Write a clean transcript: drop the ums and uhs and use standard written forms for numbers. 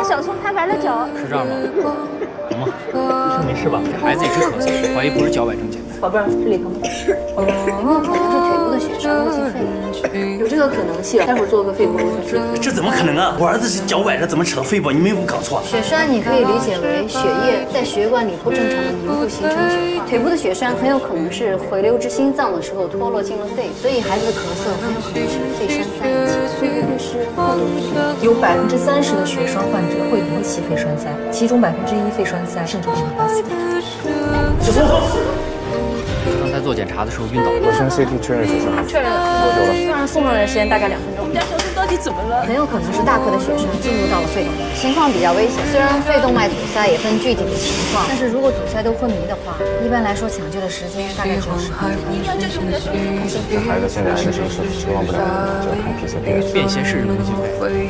小葱摊白了脚。是这样吗？疼吗？医生没事吧？这孩子也是咳嗽，怀疑不是脚崴这么简单。宝贝儿，这里疼吗？可能是腿部的血栓流进肺，有这个可能性。待会儿做个肺部录下去。这怎么可能啊？我儿子是脚崴了，怎么扯到肺部？你们有没有搞错？血栓你可以理解为血液在血管里不正常的凝固形成血块。腿部的血栓很有可能是回流至心脏的时候脱落进了肺，所以孩子的咳嗽很有可能是肺栓塞引起的，会不会是过度运动？有30%的血栓患者会引起肺栓塞，其中1%肺栓塞甚至会引发死亡。小松，刚才做检查的时候晕倒了。我先 CT 确认血栓，确认了，多久了？虽然送上来的时间大概2分钟。我们家小松到底怎么了？很有可能是大颗的血栓进入到了肺动脉，情况比较危险。虽然肺动脉阻塞也分具体的情况，但是如果阻塞都昏迷的话，一般来说抢救的时间大概只有10分钟。一定要救出我们的小松。这孩子现在是期望不了，就要看 PCP。便携式人工心肺。